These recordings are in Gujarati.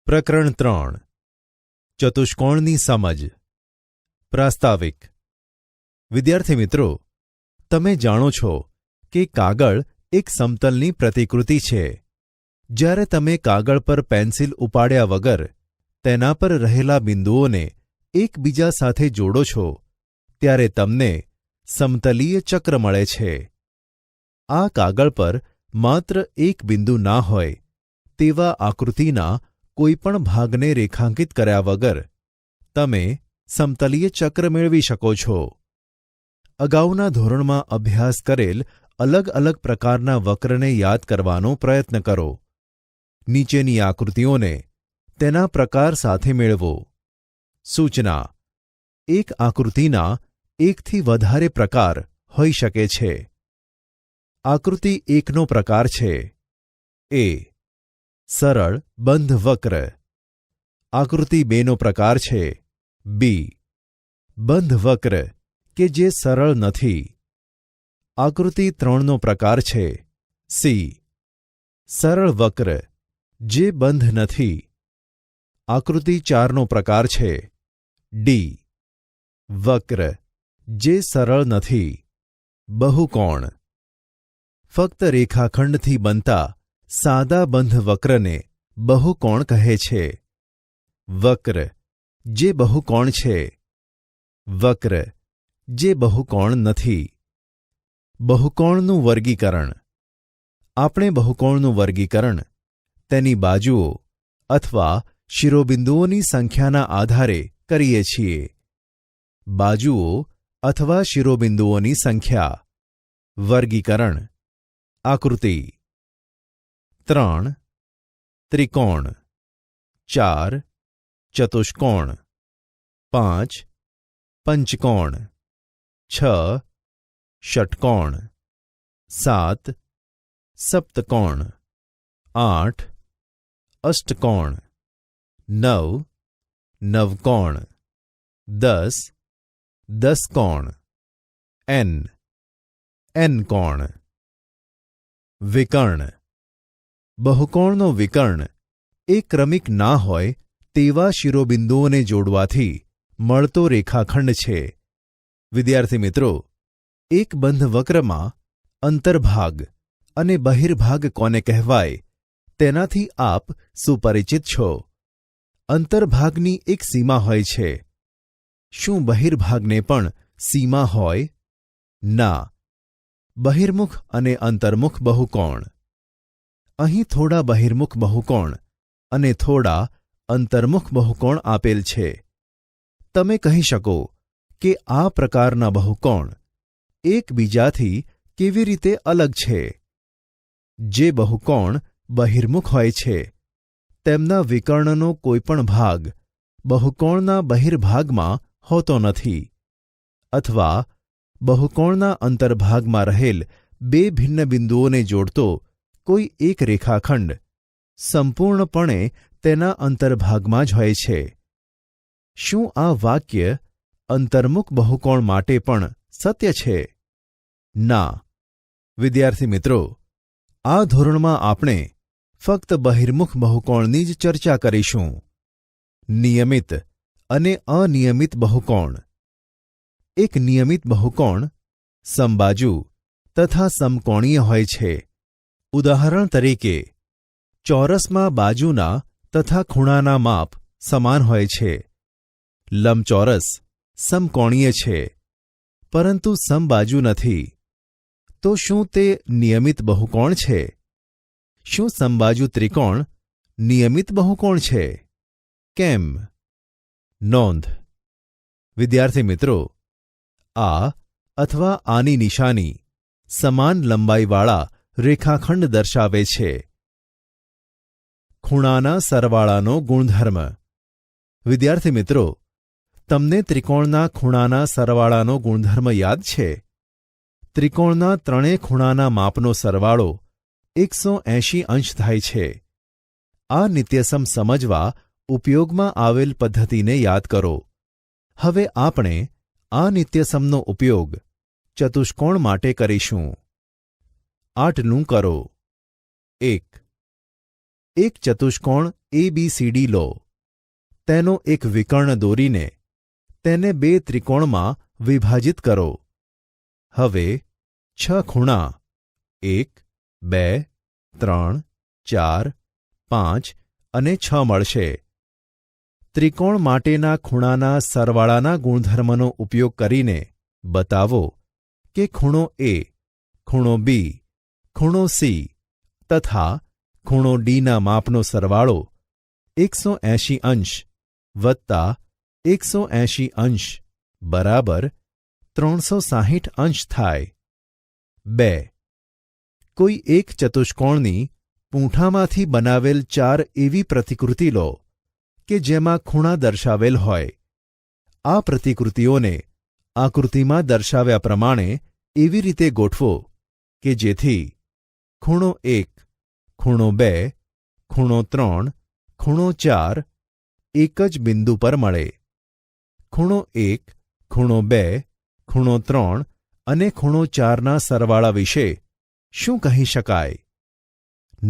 પ્રકરણ 3 ચતુષ્કોણની સમજ. પ્રાસ્તાવિક. વિદ્યાર્થી મિત્રો, તમે જાણો છો કે કાગળ એક સમતલની પ્રતિકૃતિ છે. જ્યારે તમે કાગળ પર પેન્સિલ ઉપાડ્યા વગર તેના પર રહેલા બિંદુઓને એકબીજા સાથે જોડો છો ત્યારે તમને સમતલીય ચક્ર મળે છે. આ કાગળ પર માત્ર એક બિંદુ ના હોય તેવા આકૃતિના કોઈપણ ભાગને રેખાંકિત કર્યા વગર તમે સમતલીય ચક્ર મેળવી શકો છો. અગાઉના ધોરણમાં અભ્યાસ કરેલ અલગ અલગ પ્રકારના વક્રને યાદ કરવાનો પ્રયત્ન કરો. નીચેની આકૃતિઓને તેના પ્રકાર સાથે મેળવો. સૂચના: એક આકૃતિના એકથી વધારે પ્રકાર હોઈ શકે છે. આકૃતિ 1નો પ્રકાર છે: એ. સરળ બંધ વક્ર. આકૃતિ 2નો પ્રકાર છે: બી. બંધ વક્ર કે જે સરળ નથી. આકૃતિ 3નો પ્રકાર છે: સી. સરળ વક્ર જે બંધ નથી. આકૃતિ 4નો પ્રકાર છે: ડી. વક્ર જે સરળ નથી. બહુકોણ. ફક્ત રેખાખંડથી બનતા સાદા બંધ વક્રને બહુકોણ કહે છે. વક્ર જે બહુકોણ છે. વક્ર જે બહુકોણ નથી. બહુકોણનું વર્ગીકરણ. આપણે બહુકોણનું વર્ગીકરણ તેની બાજુઓ અથવા શિરોબિંદુઓની સંખ્યાના આધારે કરીએ છીએ. બાજુઓ અથવા શિરોબિંદુઓની સંખ્યા. વર્ગીકરણ. આકૃતિ 3 ત્રિકોણ, 4 ચતુષ્કોણ, 5 પંચકોણ, 6 ષટ્કોણ, 7 સપ્તકોણ, 8 અષ્ટકોણ, 9 નવકોણ, 10 દસકોણ, n કોણ. વિકર્ણ. બહુકોણનો વિકર્ણ એ ક્રમિક ના હોય તેવા શિરોબિંદુઓને જોડવાથી મળતો રેખાખંડ છે. વિદ્યાર્થી મિત્રો, એક બંધ વક્રમાં અંતર્ભાગ અને બહિર્ભાગ કોને કહેવાય તેનાથી આપ સુપરિચિત છો. અંતર્ભાગની એક સીમા હોય છે. શું બહિર્ભાગને પણ સીમા હોય? ના. બહિર્મુખ અને અંતર્મુખ બહુકોણ. અહીં થોડા બહિર્મુખ બહુકોણ અને થોડા અંતર્મુખ બહુકોણ આપેલ છે. તમે કહી શકો કે આ પ્રકારના બહુકોણ એકબીજાથી કેવી રીતે અલગ છે? જે બહુકોણ બહિર્મુખ હોય છે તેમના વિકર્ણનો કોઈપણ ભાગ બહુકોણના બહિર્ભાગમાં હોતો નથી, અથવા બહુકોણના અંતર્ભાગમાં રહેલ બે ભિન્ન બિંદુઓને જોડતો કોઈ એક રેખાખંડ સંપૂર્ણપણે તેના અંતર્ભાગમાં જ હોય છે. શું આ વાક્ય અંતર્મુખ બહુકોણ માટે પણ સત્ય છે? ના. વિદ્યાર્થી મિત્રો, આ ધોરણમાં આપણે ફક્ત બહિર્મુખ બહુકોણની જ ચર્ચા કરીશું. નિયમિત અને અનિયમિત બહુકોણ. એક નિયમિત બહુકોણ સમબાજુ તથા સમકોણીય હોય છે. ઉદાહરણ તરીકે, ચોરસમાં બાજુના તથા ખૂણાના માપ સમાન હોય છે. લંબચોરસ સમકોણીય છે, પરંતુ સમબાજુ નથી. તો શું તે નિયમિત બહુકોણ છે? શું સમબાજુ ત્રિકોણ નિયમિત બહુકોણ છે? કેમ? નોંધ. વિદ્યાર્થી મિત્રો, આ અથવા આની નિશાની સમાન લંબાઈવાળા રેખાખંડ દર્શાવે છે. ખૂણાના સરવાળાનો ગુણધર્મ. વિદ્યાર્થી મિત્રો, તમને ત્રિકોણના ખૂણાના સરવાળાનો ગુણધર્મ યાદ છે? ત્રિકોણના ત્રણેય ખૂણાના માપનો સરવાળો 180 અંશ થાય છે. આ નિત્યસમ સમજવા ઉપયોગમાં આવેલ પદ્ધતિને યાદ કરો. હવે આપણે આ નિત્યસમનો ઉપયોગ ચતુષ્કોણ માટે કરીશું. 8નું કરો. 1. એક ચતુષ્કોણ ABCD લો. તેનો એક વિકર્ણ દોરીને તેને બે ત્રિકોણમાં વિભાજિત કરો. હવે 6 ખૂણા 1, 2, 3, 4, 5 અને 6 મળશે. ત્રિકોણ માટેના ખૂણાના સરવાળાના ગુણધર્મનો ઉપયોગ કરીને બતાવો કે ખૂણો A, ખૂણો B, ખૂણો C તથા ખૂણો Dના માપનો સરવાળો 180 અંશ વત્તા 180 અંશ બરાબર 360 અંશ થાય. 2. કોઈ એક ચતુષ્કોણની પૂંઠામાંથી બનાવેલ 4 એવી પ્રતિકૃતિ લો કે જેમાં ખૂણા દર્શાવેલ હોય. આ પ્રતિકૃતિઓને આકૃતિમાં દર્શાવ્યા પ્રમાણે એવી રીતે ગોઠવો કે જેથી ખૂણો 1, ખૂણો 2, ખૂણો 3, ખૂણો 4 એક જ બિંદુ પર મળે. ખૂણો 1, ખૂણો 2, ખૂણો 3 અને ખૂણો 4ના સરવાળા વિશે શું કહી શકાય?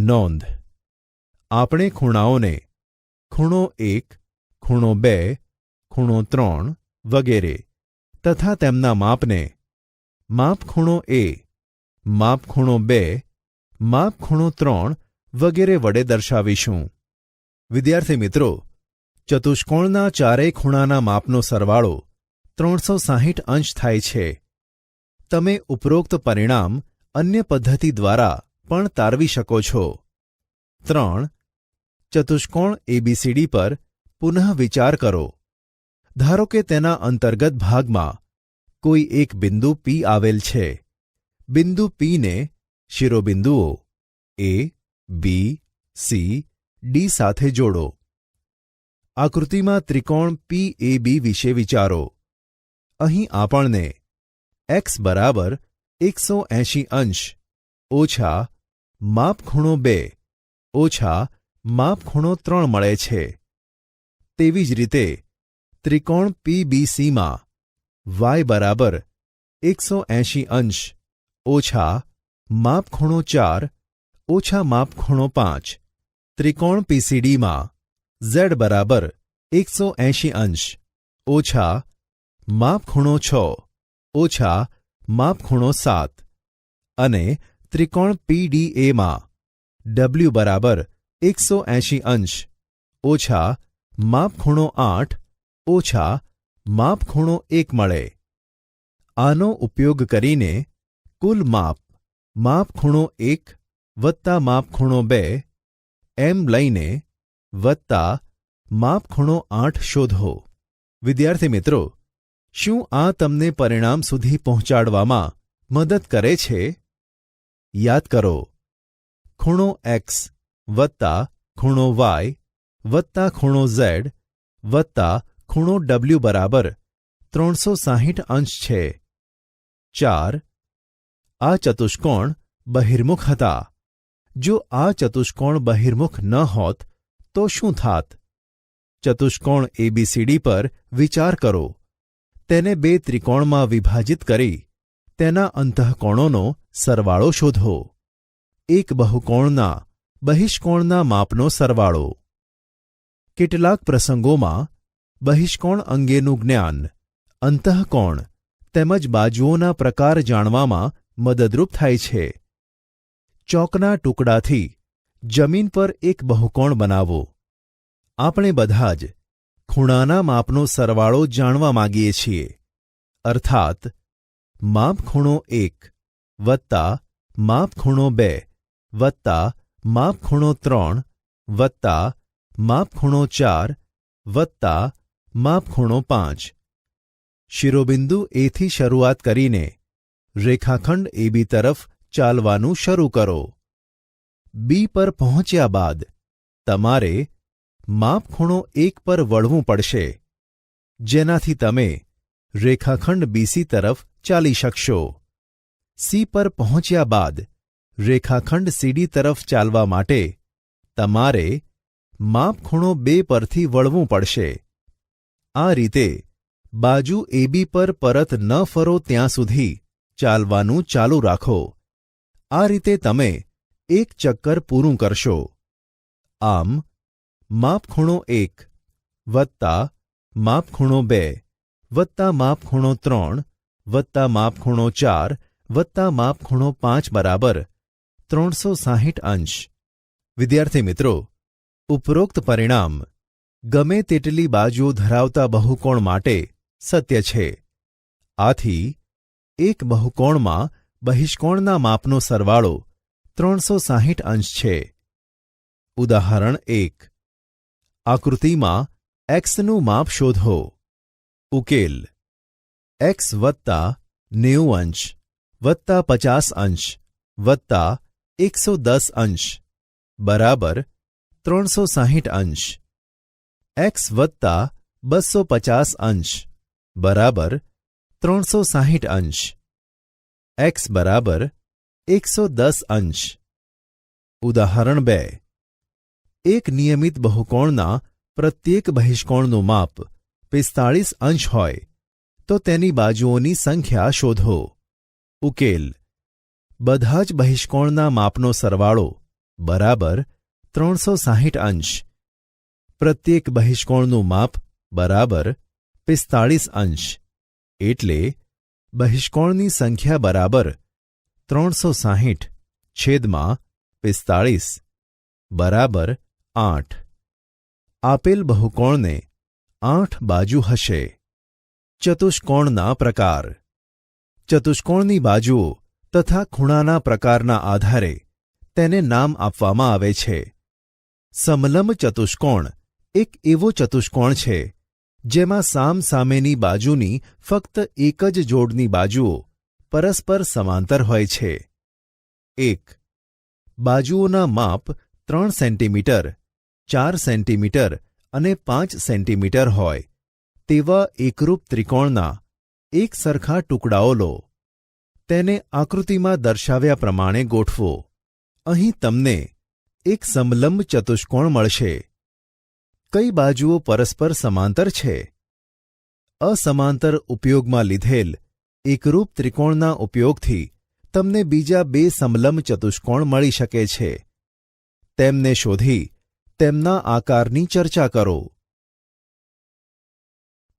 નોંધ: આપણે ખૂણાઓને ખૂણો 1, ખૂણો 2, ખૂણો 3 વગેરે તથા તેમના માપને માપ ખૂણો A, માપ ખૂણો 2, માપ ખૂણો 3 વગેરે વડે દર્શાવીશું. વિદ્યાર્થી મિત્રો, ચતુષ્કોણના ચારેય ખૂણાના માપનો સરવાળો 360 અંશ થાય છે. તમે ઉપરોક્ત પરિણામ અન્ય પદ્ધતિ દ્વારા પણ તારવી શકો છો. 3. ચતુષ્કોણ ABCD પર પુનઃ વિચાર કરો. ધારો કે તેના અંતર્ગત ભાગમાં કોઈ એક બિંદુ P આવેલ છે. બિંદુ P ને શિરોબિંદુઓ A, B, C, D સાથે જોડો. આકૃતિમાં ત્રિકોણ PAB વિશે વિચારો. અહીં આપણને x બરાબર 180 અંશ ઓછા માપ ખૂણો 2 ઓછા માપ ખૂણો 3 મળે છે. તેવી જ રીતે ત્રિકોણ PBCમાં y બરાબર 180 અંશ ઓછા માપ ખૂણો 4 ઓછા માપ ખૂણો 5. ત્રિકોણ PCDમાં z બરાબર 180 અંશ ઓછા માપ ખૂણો 6 ઓછા માપ ખૂણો 7 અને ત્રિકોણ PDAમાં w બરાબર 180 અંશ ઓછા માપ ખૂણો 8 ઓછા માપ ખૂણો 1 મળે. આનો ઉપયોગ કરીને કુલ માપ ખૂણો 1 વત્તા માપ ખૂણો 2 એમ લઈને વત્તા માપ ખૂણો 8 શોધો. વિદ્યાર્થી મિત્રો, શું આ તમને પરિણામ સુધી પહોંચાડવામાં મદદ કરે છે? યાદ કરો, ખૂણો x વત્તા ખૂણો y વત્તા ખૂણો z વત્તા ખૂણો w બરાબર 360 અંશ છે. 4. આ ચતુષ્કોણ બહિર્મુખ હતા. જો આ ચતુષ્કોણ બહિર્મુખ ન હોત તો શું થાત? ચતુષ્કોણ ABCD પર વિચાર કરો. તેને બે ત્રિકોણમાં વિભાજિત કરી તેના અંતઃકોણોનો સરવાળો શોધો. એક બહુકોણના બહિષ્કોણના માપનો સરવાળો. કેટલાક પ્રસંગોમાં બહિષ્કોણ અંગેનું જ્ઞાન અંતઃકોણ તેમજ બાજુઓના પ્રકાર જાણવામાં મદદરૂપ થાય છે. ચોકના ટુકડાથી જમીન પર એક બહુકોણ બનાવો. આપણે બધા જ ખૂણાના માપનો સરવાળો જાણવા માંગીએ છીએ. અર્થાત માપ ખૂણો 1 વત્તા માપ ખૂણો 2 વત્તા માપ ખૂણો 3 વત્તા માપ ખૂણો 4 વત્તા માપ ખૂણો 5. શિરોબિંદુ A થી શરૂઆત કરીને રેખાખંડ AB તરફ ચાલવાનું શરૂ કરો. B પર પહોંચ્યા બાદ તમારે માપ ખૂણો 1 પર વળવું પડશે, જેનાથી તમે રેખાખંડ BC તરફ ચાલી શકશો. C પર પહોંચ્યા બાદ રેખાખંડ CD તરફ ચાલવા માટે તમારે માપ ખૂણો 2 પરથી વળવું પડશે. આ રીતે બાજુ AB પર પરત ન ફરો ત્યાં સુધી ચાલવાનું ચાલુ રાખો. આ રીતે તમે એક ચક્કર પૂરું કરશો. આમ માપખૂણો 1 વત્તા માપખૂણો 2 વત્તા માપખૂણો 3 વત્તા માપખૂણો 4 વત્તા માપખૂણો 5 બરાબર 360 અંશ. વિદ્યાર્થી મિત્રો, ઉપરોક્ત પરિણામ ગમે તેટલી બાજુઓ ધરાવતા બહુકોણ માટે સત્ય છે. આથી એક બહુકોણમાં બહિષ્કોણના માપનો સરવાળો 360 અંશ છે. ઉદાહરણ 1. આકૃતિમાં એક્સનું માપ શોધો. ઉકેલ: એક્સ વત્તા 90 અંશ વત્તા 50 અંશ વત્તા 110 અંશ બરાબર 360 અંશ. એક્સ વત્તા 250 અંશ બરાબર 360 અંશ. એક્સ બરાબર 110 અંશ. ઉદાહરણ 2. એક નિયમિત બહુકોણના પ્રત્યેક બહિષ્કોણનું માપ 45 અંશ હોય તો તેની બાજુઓની સંખ્યા શોધો. ઉકેલ: બધા જ બહિષ્કોણના માપનો સરવાળો બરાબર 360 અંશ. પ્રત્યેક બહિષ્કોણનું માપ બરાબર 45 અંશ એટલે બહિષ્કોણની સંખ્યા બરાબર 360 છેદમાં 45 બરાબર 8. આપેલ બહુકોણને 8 બાજુ હશે. ચતુષ્કોણના પ્રકાર: ચતુષ્કોણની બાજુઓ તથા ખૂણાના પ્રકારના આધારે તેને નામ આપવામાં આવે છે. સમલંબ ચતુષ્કોણ એક એવો ચતુષ્કોણ છે જેમાં સામસામેની બાજુની ફક્ત એક જ જોડની બાજુઓ પરસ્પર સમાંતર હોય છે. 1. બાજુઓના માપ 3 સેન્ટીમીટર, 4 સેન્ટીમીટર અને 5 સેન્ટીમીટર હોય તેવા એકરૂપ ત્રિકોણના એક સરખા ટુકડાઓ લો. તેને આકૃતિમાં દર્શાવ્યા પ્રમાણે ગોઠવો. અહીં તમને એક સમલંબ ચતુષ્કોણ મળશે. કઈ બાજુઓ પરસ્પર સમાંતર છે? અસમાંતર ઉપયોગમાં લીધેલ એકરૂપ ત્રિકોણના ઉપયોગથી તમને બીજા 2 સમલંબ ચતુષ્કોણ મળી શકે છે. તેમને શોધી તેમના આકારની ચર્ચા કરો.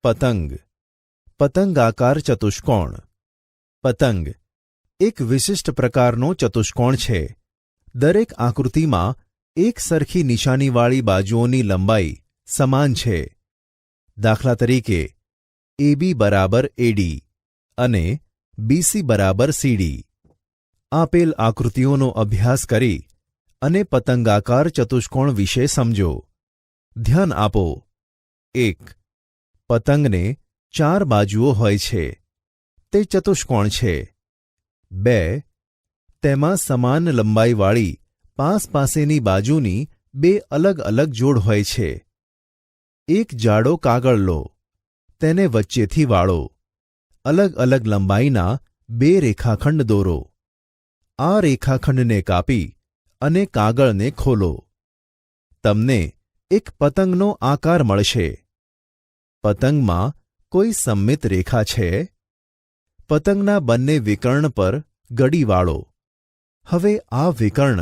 પતંગ. પતંગાકાર ચતુષ્કોણ. પતંગ એક વિશિષ્ટ પ્રકારનો ચતુષ્કોણ છે. દરેક આકૃતિમાં એક સરખી નિશાનીવાળી બાજુઓની લંબાઈ સમાન છે. દાખલા તરીકે AB બરાબર AD અને BC બરાબર CD. આપેલ આકૃતિઓનો અભ્યાસ કરી અને પતંગાકાર ચતુષ્કોણ વિશે સમજો. ધ્યાન આપો. 1. પતંગને 4 બાજુઓ હોય છે. તે ચતુષ્કોણ છે. 2. તેમાં સમાન લંબાઈવાળી પાસેની બાજુની 2 અલગ અલગ જોડ હોય છે. એક જાડો કાગળ લો, તેને વચ્ચેથી વાળો. અલગ અલગ લંબાઈના 2 રેખાખંડ દોરો. આ રેખાખંડને કાપી અને કાગળને ખોલો. તમને એક પતંગનો આકાર મળશે. પતંગમાં કોઈ સમમિત રેખા છે? પતંગના બંને વિકર્ણ પર ગડી વાળો. હવે આ વિકર્ણ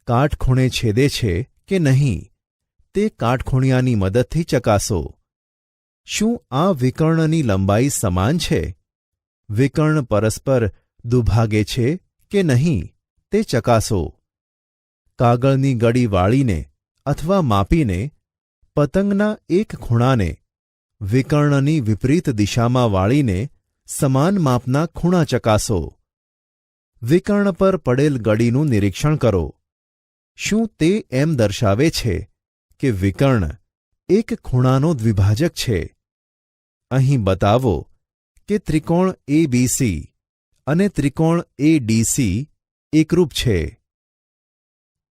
કાટખૂણે છેદે છે કે નહીં તે કાટખૂણિયાની મદદથી ચકાસો. શું આ વિકર્ણની લંબાઈ સમાન છે? વિકર્ણ પરસ્પર દુભાગે છે કે નહીં તે ચકાસો. કાગળની ગડી વાળીને અથવા માપીને પતંગના એક ખૂણાને વિકર્ણની વિપરીત દિશામાં વાળીને સમાન માપના ખૂણા ચકાસો. વિકર્ણ પર પડેલ ગડીનું નિરીક્ષણ કરો. શું તે એમ દર્શાવે છે કે વિકર્ણ એક ખૂણાનો દ્વિભાજક છે? અહીં બતાવો કે ત્રિકોણ ABC અને ત્રિકોણ ADC એકરૂપ છે.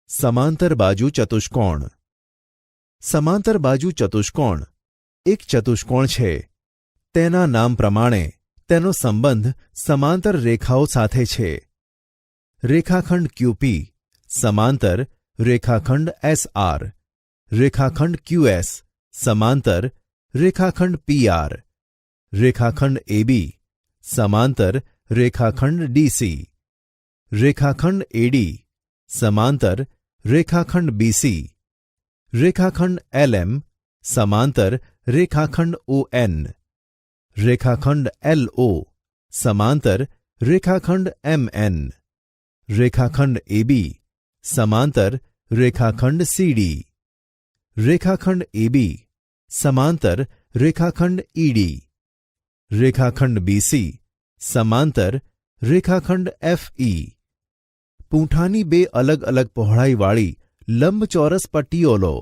સમાંતર બાજુ ચતુષ્કોણ. સમાંતર બાજુ ચતુષ્કોણ એક ચતુષ્કોણ છે. તેના નામ પ્રમાણે તેનો સંબંધ સમાંતર રેખાઓ સાથે છે. રેખાખંડ QP સમાંતર રેખાખંડ SR, રેખાખંડ QS સમાંતર રેખાખંડ PR, રેખાખંડ AB સમાંતર રેખાખંડ DC, રેખાખંડ AD સમાંતર રેખાખંડ BC, રેખાખંડ LM સમાંતર રેખાખંડ ON, રેખાખંડ LO સમાંતર રેખાખંડ MN, રેખાખંડ AB સમાંતર રેખાખંડ CD, રેખાખંડ AB સમાંતર રેખાખંડ ED, રેખાખંડ BC સમાંતર રેખાખંડ FE. પૂંઠાની બે અલગ અલગ પહોળાઈવાળી લંબચોરસ પટ્ટીઓ લો.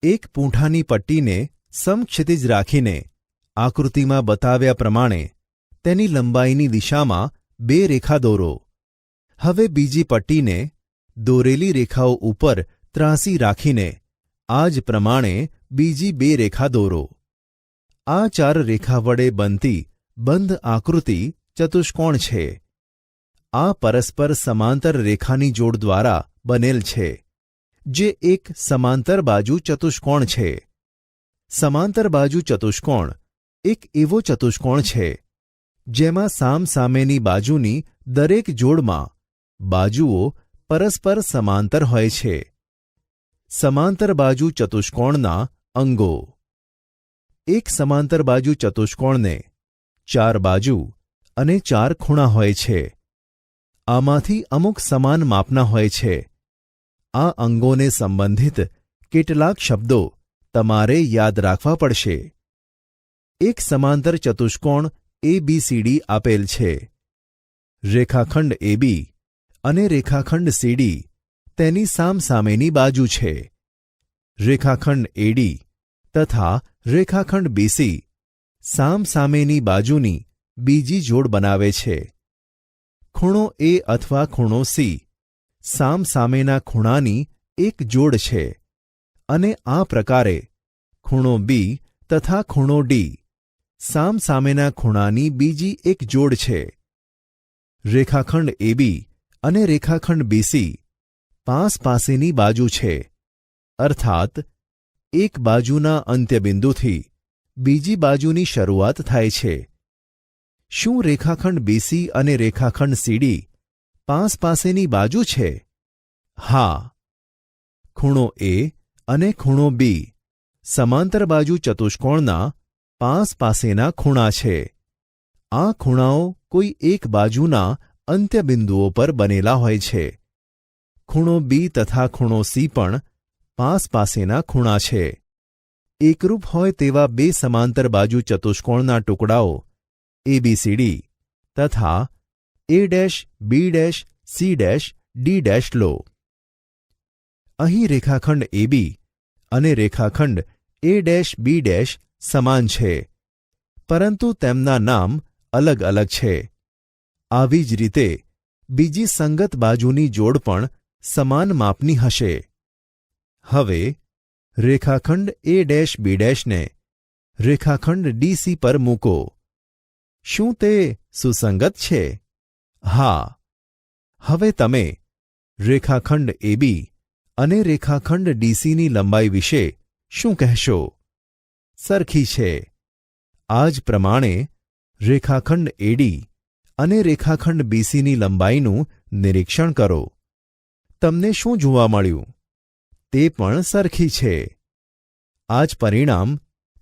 એક પૂંઠાની પટ્ટીને સમક્ષિતિજ રાખીને આકૃતિમાં બતાવ્યા પ્રમાણે તેની લંબાઈની દિશામાં બે રેખા દોરો. હવે બીજી પટ્ટીને દોરેલી રેખાઓ ઉપર ત્રાંસી રાખીને આ જ પ્રમાણે બીજી બે રેખા દોરો. આ ચાર રેખા વડે બનતી બંધ આકૃતિ ચતુષ્કોણ છે. આ પરસ્પર સમાંતર રેખાની જોડ દ્વારા બનેલ છે, જે એક સમાંતર બાજુ ચતુષ્કોણ છે. સમાંતર બાજુ ચતુષ્કોણ એક એવો ચતુષ્કોણ છે જેમાં સામસામેની બાજુની દરેક જોડમાં બાજુઓ પરસ્પર સમાંતર હોય છે. સમાંતર બાજુ ચતુષ્કોણના અંગો. એક સમાંતર બાજુ ચતુષ્કોણને 4 બાજુ અને 4 ખૂણા હોય છે. આમાંથી અમુક સમાન માપના હોય છે. આ અંગોને સંબંધિત કેટલાક શબ્દો તમારે યાદ રાખવા પડશે. એક સમાંતર ચતુષ્કોણ ABCD આપેલ છે. રેખાખંડ AB અને રેખાખંડ CD તેની સામસામેની બાજુ છે. રેખાખંડ AD તથા રેખાખંડ BC સામસામેની બાજુની બીજી જોડ બનાવે છે. ખૂણો A અથવા ખૂણો C સામસામેના ખૂણાની એક જોડ છે અને આ પ્રકારે ખૂણો B તથા ખૂણો D સામસામેના ખૂણાની બીજી એક જોડ છે. રેખાખંડ AB અને રેખાખંડ BC પાસેની બાજુ છે, અર્થાત એક બાજુના અંત્યબિંદુથી બીજી બાજુની શરૂઆત થાય છે. શું રેખાખંડ BC અને રેખાખંડ CD પાસેની બાજુ છે? હા. ખૂણો A અને ખૂણો B સમાંતર બાજુ ચતુષ્કોણના પાસેના ખૂણા છે. આ ખૂણાઓ કોઈ એક બાજુના અંત્યબિંદુઓ પર બનેલા હોય છે. ખૂણો B તથા ખૂણો C પણ પાસેના ખૂણા છે. એકરૂપ હોય તેવા બે સમાંતર બાજુ ચતુષ્કોણના ટુકડાઓ ABCD તથા A', B', C', D' લો. અહીં રેખાખંડ AB અને રેખાખંડ A', B' સમાન છે, પરંતુ તેમના નામ અલગ અલગ છે. આવી જ રીતે બીજી સંગત બાજુની જોડ પણ સમાન માપની હશે. હવે રેખાખંડ A', B' ને રેખાખંડ DC પર મૂકો. શું તે સુસંગત છે? હા. હવે તમે રેખાખંડ AB અને રેખાખંડ DCની લંબાઈ વિશે શું કહેશો? સરખી છે. આ જ પ્રમાણે રેખાખંડ AD અને રેખાખંડ BCની લંબાઈનું નિરીક્ષણ કરો. તમને શું જોવા મળ્યું? તે પણ સરખી છે. આ જ પરિણામ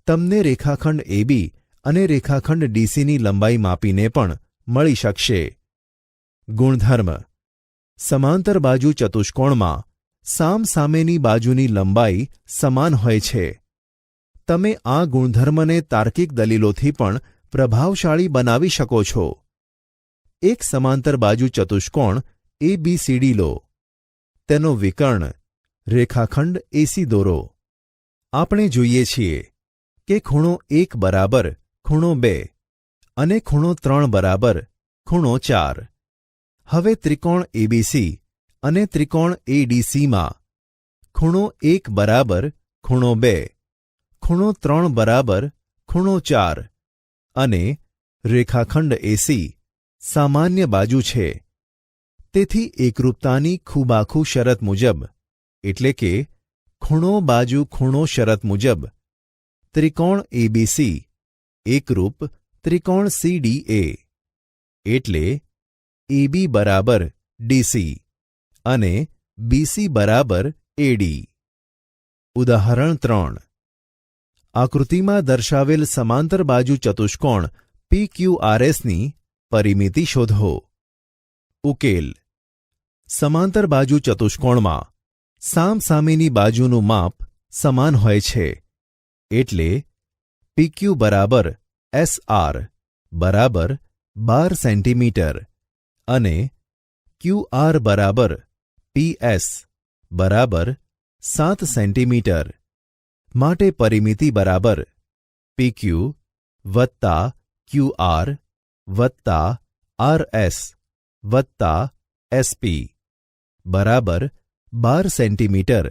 તમને રેખાખંડ AB અને રેખાખંડ DCની લંબાઈ માપીને પણ મળી શકશે. ગુણધર્મ. સમાંતર બાજુ ચતુષ્કોણમાં સામસામેની બાજુની લંબાઈ સમાન હોય છે. તમે આ ગુણધર્મને તાર્કિક દલીલોથી પણ પ્રભાવશાળી બનાવી શકો છો. એક સમાંતર બાજુ ચતુષ્કોણ ABCD લો. તેનો વિકર્ણ રેખાખંડ AC દોરો. આપણે જોઈએ છીએ કે ખૂણો 1 બરાબર ખૂણો 2 અને ખૂણો 3 બરાબર ખૂણો 4. હવે ત્રિકોણ ABC અને ત્રિકોણ ADCમાં ખૂણો 1 બરાબર ખૂણો 2, ખૂણો 3 બરાબર ખૂણો 4 અને રેખાખંડ AC સામાન્ય બાજુ છે. તેથી એકરૂપતાની ખૂબાખૂ શરત મુજબ, એટલે કે ખૂણો બાજુ ખૂણો શરત મુજબ, ત્રિકોણ ABC એકરૂપ ત્રિકોણ CDA, એટલે AB બરાબર DC અને BC બરાબર AD. ઉદાહરણ 3 આકૃતિમાં દર્શાવેલ સમાંતર બાજુ ચતુષ્કોણ PQRSની પરિમિતિ શોધો. ઉકેલ. સમાંતર બાજુ ચતુષ્કોણમાં સામસામેની બાજુનું માપ સમાન હોય છે, એટલે PQ બરાબર SR બરાબર 12 સેન્ટીમીટર અને QR બરાબર PS બરાબર 7 સેન્ટીમીટર. માટે પરિમિતિ બરાબર PQ વત્તા QR વત્તા RS વત્તા SP બરાબર 12 સેન્ટીમીટર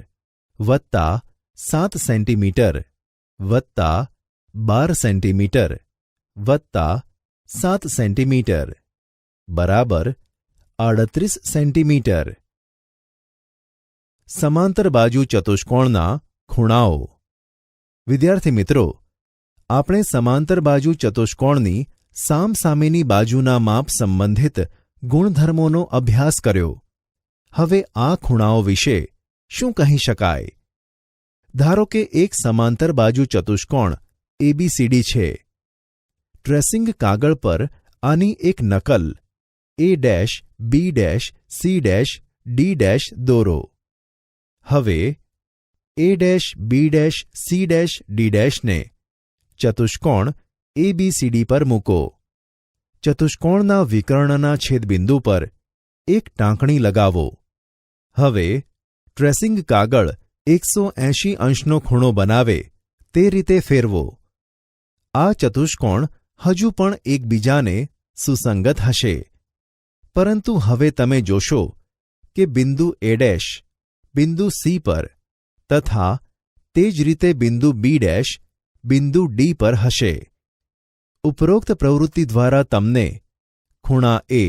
વત્તા 7 સેન્ટીમીટર વત્તા 12 સેન્ટીમીટર વત્તા 7 સેન્ટીમીટર બરાબર 38 સેન્ટીમીટર. સમાંતર બાજુ ચતુષ્કોણના ખૂણાઓ. વિદ્યાર્થી મિત્રો, આપણે સમાંતર બાજુ ચતુષ્કોણની સામસામેની બાજુના માપ સંબંધિત ગુણધર્મોનો અભ્યાસ કર્યો. હવે આ ખૂણાઓ વિશે શું કહી શકાય? ધારો કે એક સમાંતર બાજુ ચતુષ્કોણ ABCD છે. ટ્રેસિંગ કાગળ પર આની એક નકલ A' B' C' D' દોરો. હવે A' B' C' D' ને ચતુષ્કોણ ABCD પર મૂકો. ચતુષ્કોણના વિકર્ણના છેદબિંદુ પર એક ટાંકણી લગાવો. હવે ટ્રેસિંગ કાગળ 180 અંશનો ખૂણો બનાવે તે રીતે ફેરવો. આ ચતુષ્કોણ હજુ પણ એકબીજાને સુસંગત હશે, પરંતુ હવે તમે જોશો કે બિંદુ A' બિંદુ C પર તથા તે જ રીતે બિંદુ B' બિંદુ D પર હશે. ઉપરોક્ત પ્રવૃત્તિ દ્વારા તમને ખૂણા A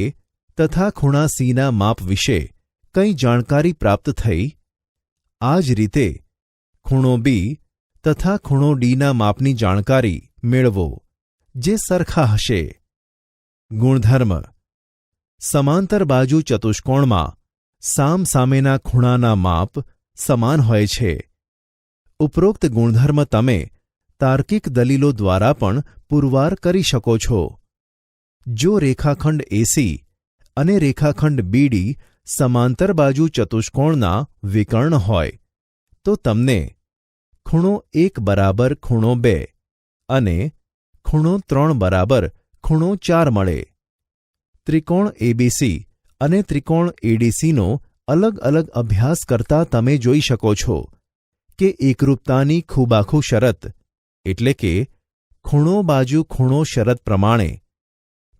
તથા ખૂણા Cના માપ વિશે કંઈ જાણકારી પ્રાપ્ત થઈ. આ જ રીતે ખૂણો B તથા ખૂણો Dના માપની જાણકારી મેળવો, જે સરખા હશે. ગુણધર્મ. સમાંતર બાજુ ચતુષ્કોણમાં સામસામેના ખૂણાના માપ સમાન હોય છે. ઉપરોક્ત ગુણધર્મ તમે તાર્કિક દલીલો દ્વારા પણ પુરવાર કરી શકો છો. જો રેખાખંડ AC અને રેખાખંડ BD સમાંતર બાજુ ચતુષ્કોણના વિકર્ણ હોય તો તમને ખૂણો 1 બરાબર ખૂણો 2 અને ખૂણો 3 બરાબર ખૂણો 4 મળે. ત્રિકોણ ABC અને ત્રિકોણ ADCનો અલગ અલગ અભ્યાસ કરતા તમે જોઈ શકો છો કે એકરૂપતાની ખૂબાખૂ શરત એટલે કે ખૂણો બાજુ ખૂણો શરત પ્રમાણે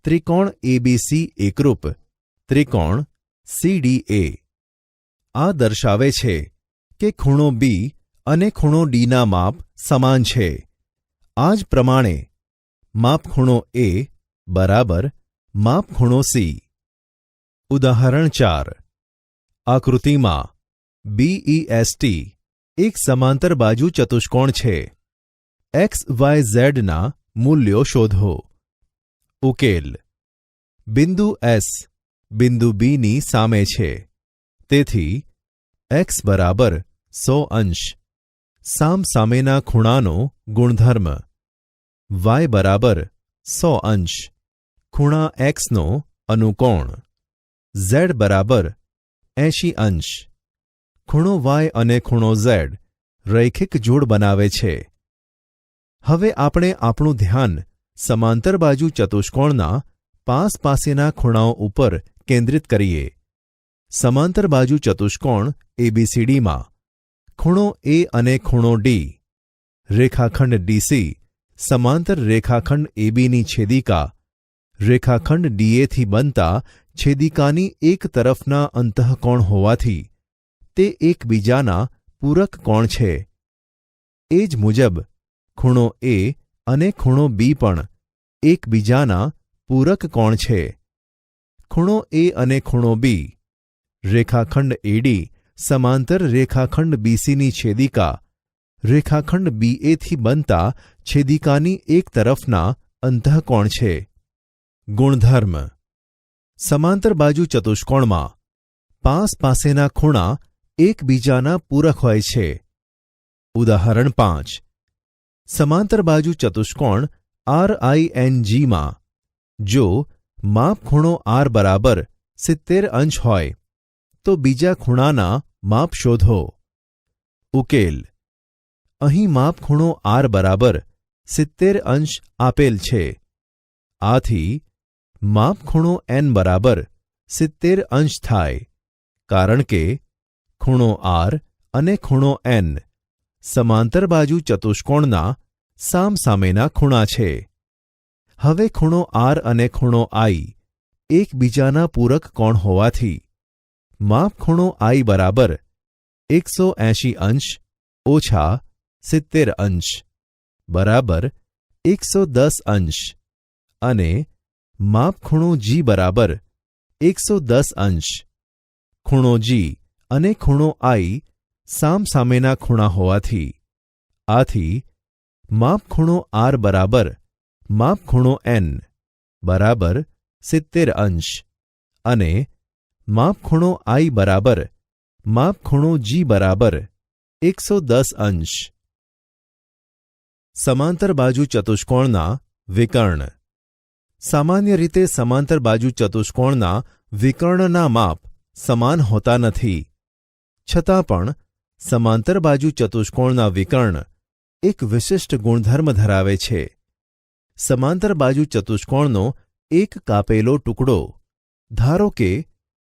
ત્રિકોણ ABC એકરૂપ ત્રિકોણ CDA. આ દર્શાવે છે કે ખૂણો B અને ખૂણો Dના માપ સમાન છે. આ જ પ્રમાણે માપ ખૂણો A બરાબર માપ ખૂણો C. ઉદાહરણ 4 આકૃતિમાં BEST એક સમાંતર બાજુ ચતુષ્કોણ છે. XYZના મૂલ્યો શોધો. ઉકેલ. બિંદુ S બિંદુ Bની સામે છે, તેથી X બરાબર 100 અંશ સામસામેના ખૂણાનો ગુણધર્મ, Y બરાબર 100 અંશ ખૂણા Xનો અનુકોણ, Z બરાબર 80 અંશ ખૂણો Y અને ખૂણો Z રૈખિક જોડ બનાવે છે. હવે આપણે આપણું ધ્યાન સમાંતર બાજુ ચતુષ્કોણના પાસેના ખૂણાઓ ઉપર કેન્દ્રિત કરીએ. સમાંતર બાજુ ચતુષ્કોણ ABCDમાં ખૂણો A અને ખૂણો D, રેખાખંડ DC સમાંતર રેખાખંડ ABની છેદિકા, રેખાખંડ DAથી બનતા છેદિકાની એક તરફના અંતઃકોણ હોવાથી તે એકબીજાના પૂરક કોણ છે. એ જ મુજબ ખૂણો A અને ખૂણો B પણ એકબીજાના પૂરક કોણ છે. ખૂણો A અને ખૂણો B, રેખાખંડ AD સમાંતર રેખાખંડ BCની છેદિકા, રેખાખંડ BAથી બનતા છેદિકાની એક તરફના અંતઃકોણ છે. ગુણધર્મ. સમાંતર બાજુ ચતુષ્કોણમાં પાસેના ખૂણા એકબીજાના પૂરક હોય છે. ઉદાહરણ 5. સમાંતર બાજુ ચતુષ્કોણ RING માં જો માપખૂણો R બરાબર 70 અંશ હોય તો બીજા ખૂણાના માપ શોધો. ઉકેલ. અહીં માપખૂણો R બરાબર 70 અંશ આપેલ છે. આથી માપખૂણો N બરાબર 70 અંશ થાય, કારણ કે ખૂણો R અને ખૂણો N સમાંતર બાજુ ચતુષ્કોણના સામસામેના ખૂણા છે. હવે ખૂણો R અને ખૂણો I એકબીજાના પૂરક કોણ હોવાથી માપખૂણો I બરાબર 180 અંશ ઓછા 70 અંશ બરાબર 110 અંશ અને માપખૂણો G બરાબર 110 અંશ. ખૂણો G અને ખૂણો I સામસામેના ખૂણા હોવાથી આથી માપખૂણો R બરાબર માપખૂણો N બરાબર 70 અંશ અને માપખૂણો I બરાબર માપખૂણો G બરાબર 110 અંશ. સમાંતર બાજુ ચતુષ્કોણના વિકર્ણ. સામાન્ય રીતે સમાંતર બાજુ ચતુષ્કોણના વિકર્ણના માપ સમાન હોતા નથી. છતાં પણ સમાંતર બાજુ ચતુષ્કોણના વિકર્ણ એક વિશિષ્ટ ગુણધર્મ ધરાવે છે. સમાંતર બાજુ ચતુષ્કોણનો એક કાપેલો ટુકડો, ધારો કે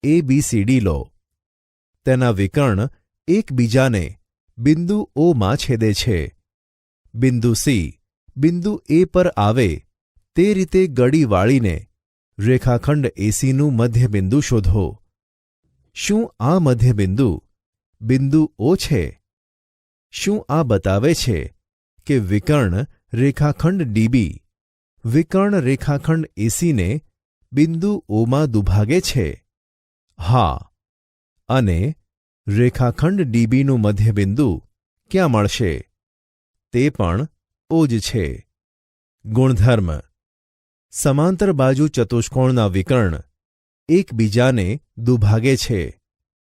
ABCD લો. તેના વિકર્ણ એકબીજાને બિંદુ O માં છેદે છે. બિંદુ C બિંદુ A પર આવે તે રીતે ગળી વાળીને રેખાખંડ ACનું મધ્યબિંદુ શોધો. શું આ મધ્યબિંદુ બિંદુ O છે? શું આ બતાવે છે કે વિકર્ણ રેખાખંડ DB વિકર્ણ રેખાખંડ ACને બિંદુ O માં દુભાગે છે? હા. અને રેખાખંડ DBનું મધ્યબિંદુ ક્યાં મળશે? તે પણ O જ છે. ગુણધર્મ. સમાંતર બાજુ ચતુષ્કોણના વિકર્ણ એકબીજાને દુભાગે છે,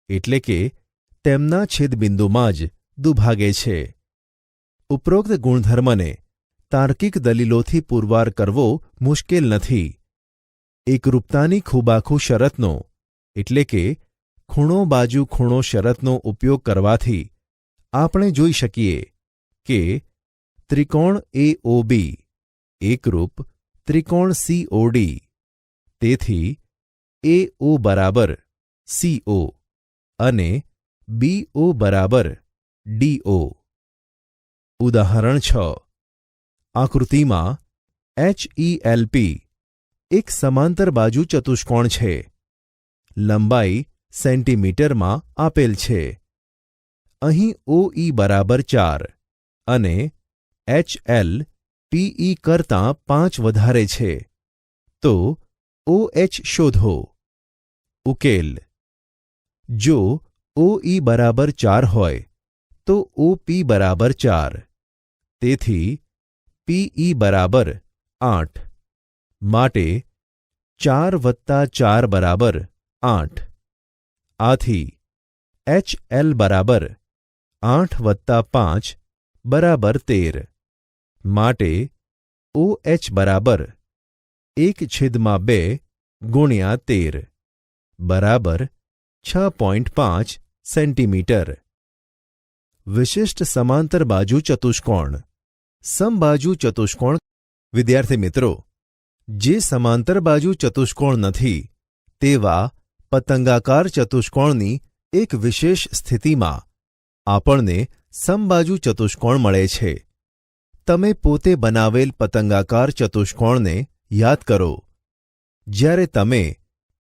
એટલે કે તેમના છેદબિંદુમાં જ દુભાગે છે. ઉપરોક્ત ગુણધર્મને તાર્કિક દલીલોથી પુરવાર કરવો મુશ્કેલ નથી. એકરૂપતાની ખૂબાખૂ શરતનો એટલે કે ખૂણો બાજુ ખૂણો શરતનો ઉપયોગ કરવાથી આપણે જોઈ શકીએ કે ત્રિકોણ AOB એકરૂપ ત્રિકોણ COD, તેથી AO બરાબર CO અને BO બરાબર DO. ઉદાહરણ 6. આકૃતિમાં HELP એક સમાંતર બાજુ ચતુષ્કોણ છે. લંબાઈ સેન્ટીમીટરમાં આપેલ છે. અહીં OE બરાબર 4 અને HL PE કરતાં 5 વધારે છે. તો OH શોધો. ઉકેલ. જો OE બરાબર 4 હોય તો OP બરાબર 4. તેથી PE બરાબર 8. માટે 4 વત્તા 4 બરાબર 8. આથી HL બરાબર 8 વત્તા 5 બરાબર 13. માટે OH બરાબર 1/2 ગુણ્યા 13 બરાબર 6.5 સેન્ટીમીટર. વિશિષ્ટ સમાંતર બાજુ ચતુષ્કોણ. સમબાજુ ચતુષ્કોણ. વિદ્યાર્થી મિત્રો, જે સમાંતર બાજુ ચતુષ્કોણ નથી તેવા પતંગાકાર ચતુષ્કોણની એક વિશેષ સ્થિતિમાં આપણને સમબાજુ ચતુષ્કોણ મળે છે. તમે પોતે બનાવેલ પતંગાકાર ચતુષ્કોણને યાદ કરો. જ્યારે તમે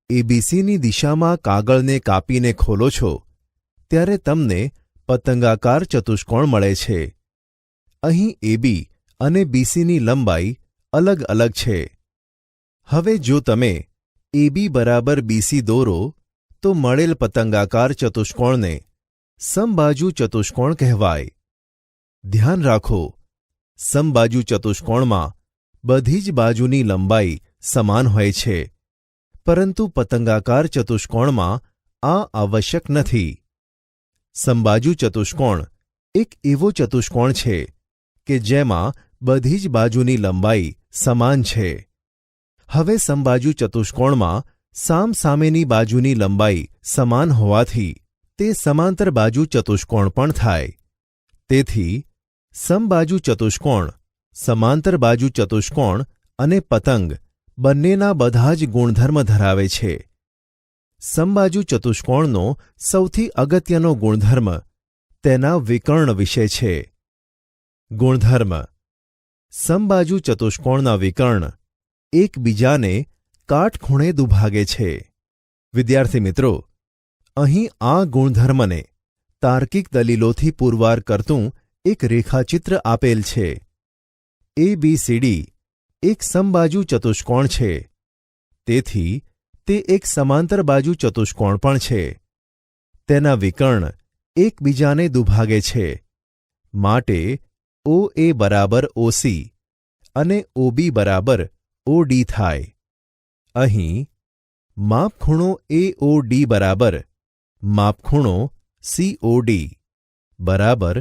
ABCની દિશામાં કાગળને કાપીને ખોલો છો ત્યારે તમને પતંગાકાર ચતુષ્કોણ મળે છે. અહીં AB અને BCની લંબાઈ અલગ અલગ છે. હવે જો તમે AB બરાબર BC દોરો તો મળેલ પતંગાકાર ચતુષ્કોણને સમબાજુ ચતુષ્કોણ કહેવાય. ધ્યાન રાખો, સમબાજુ ચતુષ્કોણમાં બધી જ બાજુની લંબાઈ સમાન હોય છે, પરંતુ પતંગાકાર ચતુષ્કોણમાં આ આવશ્યક નથી. સમબાજુ ચતુષ્કોણ એક એવો ચતુષ્કોણ છે કે જેમાં બધી જ બાજુની લંબાઈ સમાન છે. હવે સમબાજુ ચતુષ્કોણમાં સામસામેની બાજુની લંબાઈ સમાન હોવાથી તે સમાંતર બાજુ ચતુષ્કોણ પણ થાય. તેથી સમબાજુ ચતુષ્કોણ, સમાંતર બાજુ ચતુષ્કોણ અને પતંગ બંનેના બધા જ ગુણધર્મ ધરાવે છે. સમબાજુ ચતુષ્કોણનો સૌથી અગત્યનો ગુણધર્મ તેના વિકર્ણ વિશે છે. ગુણધર્મ: સમબાજુ ચતુષ્કોણના વિકર્ણ એકબીજાને કાટખૂણે દુભાગે છે. વિદ્યાર્થી મિત્રો, અહીં આ ગુણધર્મને તાર્કિક દલીલોથી પુરવાર કરતું એક રેખાચિત્ર આપેલ છે. ABCD એક સમબાજુ ચતુષ્કોણ છે, તેથી તે એક સમાંતર બાજુ ચતુષ્કોણ પણ છે. તેના વિકર્ણ એકબીજાને દુભાગે છે, માટે OA બરાબર OC અને OB બરાબર OD થાય. અહીં માપખૂણો AOD બરાબર માપખૂણો COD બરાબર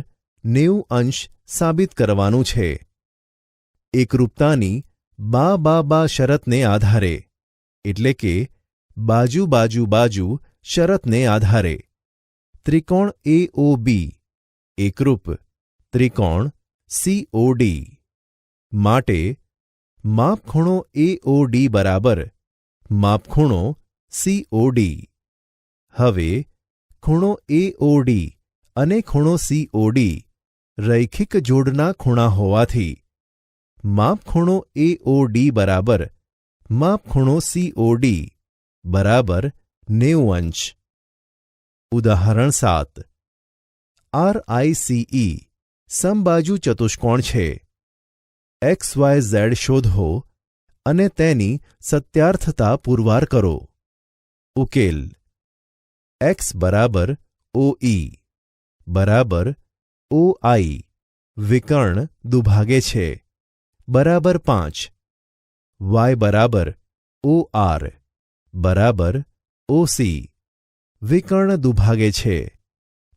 90 અંશ સાબિત કરવાનું છે. એકરૂપતાની બા શરતને આધારે, એટલે કે બાજુ બાજુ બાજુ શરતને આધારે ત્રિકોણ AOB એકરૂપ ત્રિકોણ COD માટે માપખૂણો AOD બરાબર માપખૂણો COD. હવે ખૂણો AOD અને ખૂણો COD રૈખિક જોડના ખૂણા હોવાથી માપખૂણો AOD બરાબર માપખૂણો COD બરાબર 90 અંશ. ઉદાહરણ 7. RICE સમબાજુ ચતુષ્કોણ છે. XYZ શોધો અને તેની સત્યાર્થતા પુરવાર કરો. ઉકેલ: X બરાબર OE બરાબર OI વિકર્ણ દુભાગે છે બરાબર 5. Y બરાબર OR બરાબર OC વિકર્ણ દુભાગે છે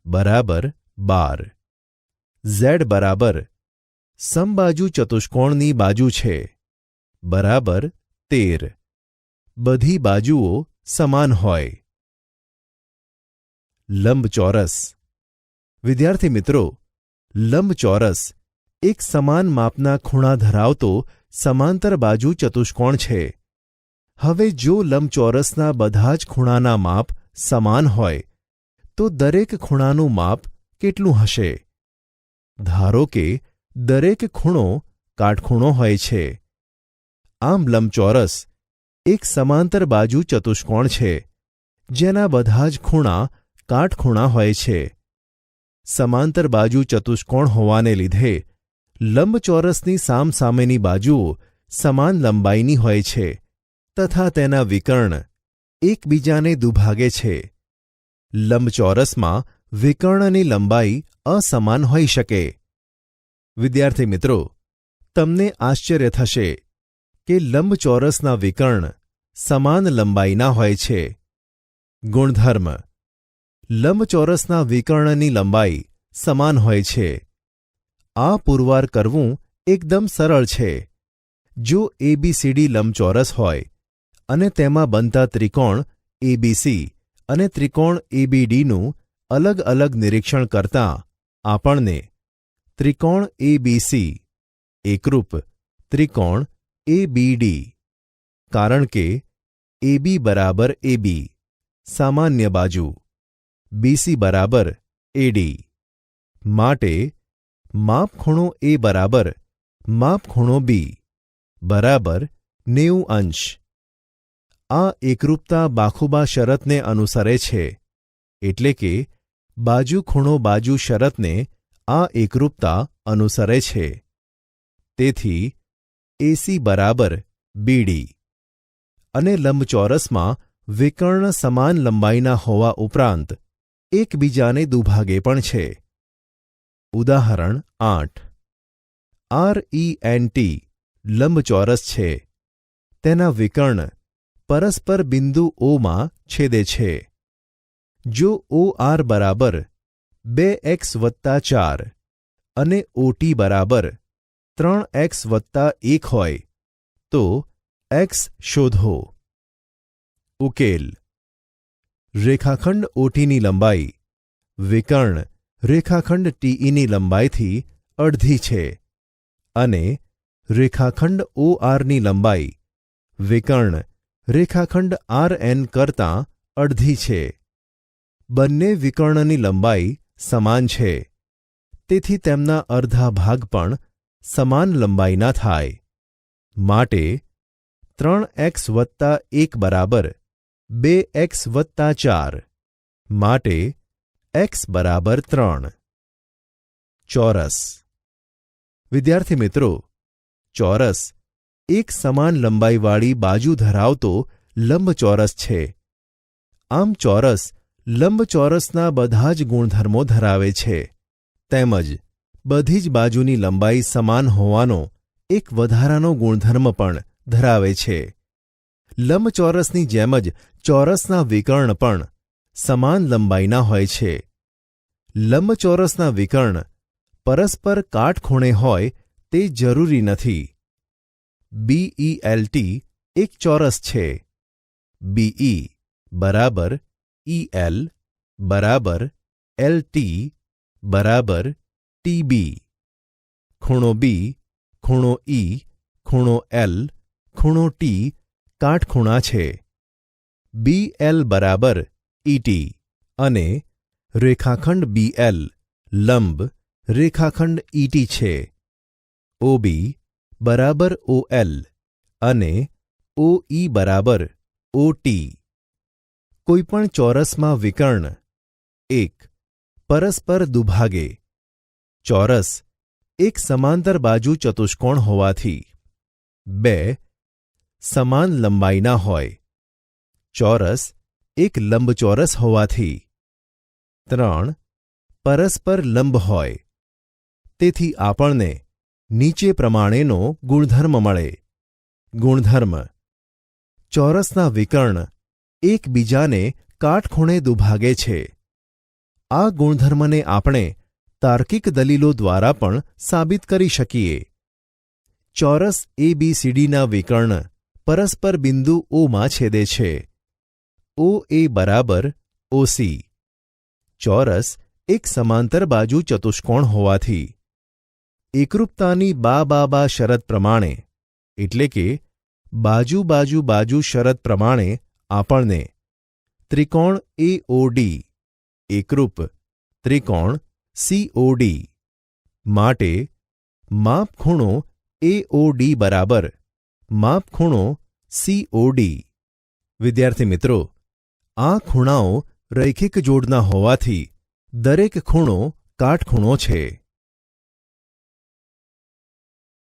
બરાબર 12. Z બરાબર સમબાજુ ચતુષ્કોણની બાજુ છે બરાબર 13. બધી બાજુઓ સમાન હોય. લંબચોરસ. વિદ્યાર્થી મિત્રો, લંબચોરસ એક સમાન માપના ખૂણા ધરાવતો સમાંતર બાજુ ચતુષ્કોણ છે. હવે જો લંબચોરસના બધા જ ખૂણાના માપ સમાન હોય તો દરેક ખૂણાનું માપ કેટલું હશે? ધારો કે દરેક ખૂણો કાટખૂણો હોય છે. આમ લંબચોરસ એક સમાંતર બાજુ ચતુષ્કોણ છે જેના બધા જ ખૂણા કાટખૂણા હોય છે. સમાંતર બાજુ ચતુષ્કોણ હોવાને લીધે લંબચોરસની સામસામેની બાજુઓ સમાન લંબાઈની હોય છે તથા તેના વિકર્ણ એકબીજાને દુભાગે છે. લંબચોરસમાં વિકર્ણની લંબાઈ અસમાન હોઈ શકે. વિદ્યાર્થી મિત્રો, તમને આશ્ચર્ય થશે કે લંબચોરસના વિકર્ણ સમાન લંબાઈના હોય છે. ગુણધર્મ: લંબચોરસના વિકર્ણની લંબાઈ સમાન હોય છે. આ પુરવાર કરવું એકદમ સરળ છે. જો ABCD લંબચોરસ હોય અને તેમાં બનતા ત્રિકોણ ABC અને ત્રિકોણ ABDનું અલગ અલગ નિરીક્ષણ કરતાં આપણને ત્રિકોણ ABC એકરૂપ ત્રિકોણ ABD, કારણ કે AB બરાબર AB સામાન્ય બાજુ, BC બરાબર AD માટે માપખૂણો A બરાબર માપખૂણો B બરાબર 90 અંશ. આ એકરૂપતા બાખુબા શરતને અનુસરે છે, એટલે કે બાજુ ખૂણો બાજુ શરતને આ એકરૂપતા અનુસરે છે. તેથી AC બરાબર BD અને લંબચોરસમાં વિકર્ણ સમાન લંબાઈના હોવા ઉપરાંત એકબીજાને દુભાગે પણ છે. ઉદાહરણ 8. RENT લંબચોરસ છે. તેના વિકર્ણ પરસ્પર બિંદુ O માં છેદે છે. જો OR બરાબર 2x+4 અને ઓટી બરાબર 3x+1 હોય તો x શોધો. ઉકેલ: રેખાખંડ ઓટીની લંબાઈ વિકર્ણ રેખાખંડ ટીઈની લંબાઈથી અડધી છે અને રેખાખંડ ઓઆરની લંબાઈ વિકર્ણ રેખાખંડ આરએન કરતાં અડધી છે. બંને વિકર્ણની લંબાઈ સમાન છે, તેથી તેમના અર્ધા ભાગ પણ સમાન લંબાઈના થાય. માટે 3x+1 બરાબર 2x+4 માટે x બરાબર 3. ચોરસ. વિદ્યાર્થી મિત્રો, ચોરસ એક સમાન લંબાઈવાળી બાજુ ધરાવતો લંબચોરસ છે. આમ ચોરસ લંબચોરસના બધા જ ગુણધર્મો ધરાવે છે, તેમજ બધી જ બાજુની લંબાઈ સમાન હોવાનો એક વધારાનો ગુણધર્મ પણ ધરાવે છે. લંબચોરસની જેમ જ ચોરસના વિકર્ણ પણ સમાન લંબાઈના હોય છે. લંબચોરસના વિકર્ણ પરસ્પર કાટખૂણે હોય તે જરૂરી નથી. BELT એક ચોરસ છે. BE બરાબર EL બરાબર LT બરાબર TB. ખૂણો B, ખૂણો E, ખૂણો L, ખૂણો T કાટખૂણા છે. BL બરાબર ET અને રેખાખંડ BL લંબ રેખાખંડ ET છે. OB બરાબર OL અને OE બરાબર OT. કોઈપણ ચોરસમાં વિકર્ણ 1. પરસ્પર દુભાગે. ચોરસ એક સમાંતર બાજુ ચતુષ્કોણ હોવાથી. 2. સમાન લંબાઈના હોય. ચોરસ એક લંબચોરસ હોવાથી. 3. પરસ્પર લંબ હોય. તેથી આપણને નીચે પ્રમાણેનો ગુણધર્મ મળે. ગુણધર્મ: ચોરસના વિકર્ણ એકબીજાને કાટખૂણે દુભાગે છે. આ ગુણધર્મને આપણે તાર્કિક દલીલો દ્વારા પણ સાબિત કરી શકીએ. ચોરસ ABCDના વિકર્ણ પરસ્પર બિંદુ Oમાં છેદે છે. OA બરાબર OC. ચોરસ એક સમાંતર બાજુ ચતુષ્કોણ હોવાથી. એકરૂપતાની બા શરત પ્રમાણે એટલે કે બાજુ બાજુ બાજુ શરત પ્રમાણે આપણને ત્રિકોણ AOD એકરૂપ ત્રિકોણ COD માટે માપખૂણો AOD બરાબર માપખૂણો COD. વિદ્યાર્થી મિત્રો, આ ખૂણાઓ રૈખિક જોડના હોવાથી દરેક ખૂણો કાટખૂણો છે.